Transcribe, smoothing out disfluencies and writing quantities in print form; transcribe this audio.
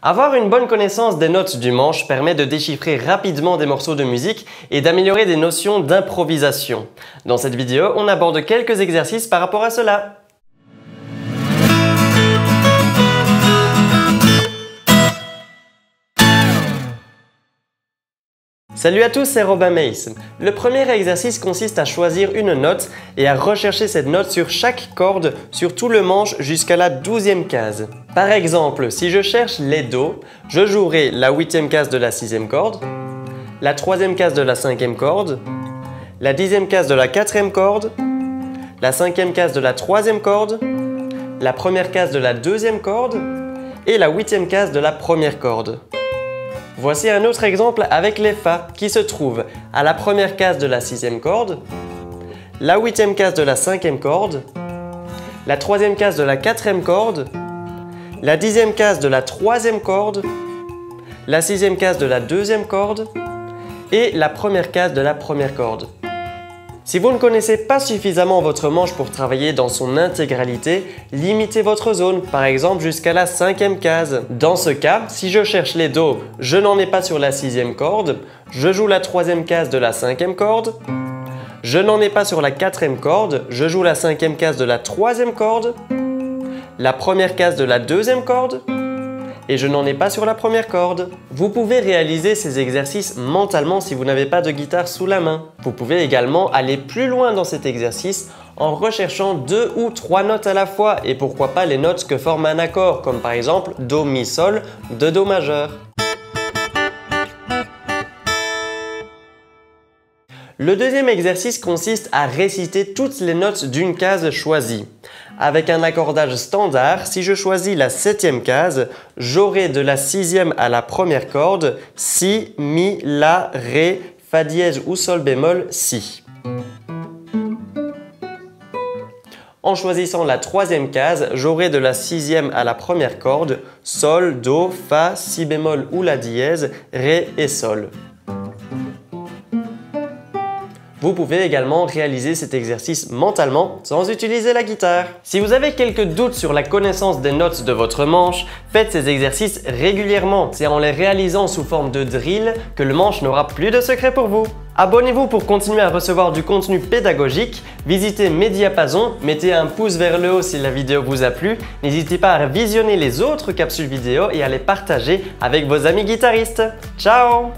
Avoir une bonne connaissance des notes du manche permet de déchiffrer rapidement des morceaux de musique et d'améliorer des notions d'improvisation. Dans cette vidéo, on aborde quelques exercices par rapport à cela. Salut à tous, c'est Robin Mace. Le premier exercice consiste à choisir une note et à rechercher cette note sur chaque corde sur tout le manche jusqu'à la 12e case. Par exemple, si je cherche les Do, je jouerai la 8e case de la 6e corde, la 3e case de la 5e corde, la 10e case de la 4e corde, la 5e case de la 3e corde, la première case de la 2e corde et la 8e case de la première corde. Voici un autre exemple avec les Fa qui se trouvent à la première case de la 6e corde, la 8e case de la 5e corde, la 3e case de la 4e corde, la 10e case de la 3e corde, la 6e case de la 2e corde et la première case de la première corde. Si vous ne connaissez pas suffisamment votre manche pour travailler dans son intégralité, limitez votre zone, par exemple jusqu'à la 5e case. Dans ce cas, si je cherche les Do, je n'en ai pas sur la 6e corde, je joue la 3e case de la 5e corde, je n'en ai pas sur la 4e corde, je joue la 5e case de la 3e corde, la première case de la 2e corde, et je n'en ai pas sur la première corde. Vous pouvez réaliser ces exercices mentalement si vous n'avez pas de guitare sous la main. Vous pouvez également aller plus loin dans cet exercice en recherchant 2 ou 3 notes à la fois et pourquoi pas les notes que forme un accord, comme par exemple Do, Mi, Sol de Do majeur. Le deuxième exercice consiste à réciter toutes les notes d'une case choisie. Avec un accordage standard, si je choisis la 7e case, j'aurai de la 6e à la première corde Si, Mi, La, Ré, Fa dièse ou Sol bémol, Si. En choisissant la 3e case, j'aurai de la 6e à la première corde Sol, Do, Fa, Si bémol ou La dièse, Ré et Sol. Vous pouvez également réaliser cet exercice mentalement sans utiliser la guitare. Si vous avez quelques doutes sur la connaissance des notes de votre manche, faites ces exercices régulièrement. C'est en les réalisant sous forme de drill que le manche n'aura plus de secret pour vous. Abonnez-vous pour continuer à recevoir du contenu pédagogique. Visitez mes diapasons, mettez un pouce vers le haut si la vidéo vous a plu. N'hésitez pas à visionner les autres capsules vidéo et à les partager avec vos amis guitaristes. Ciao!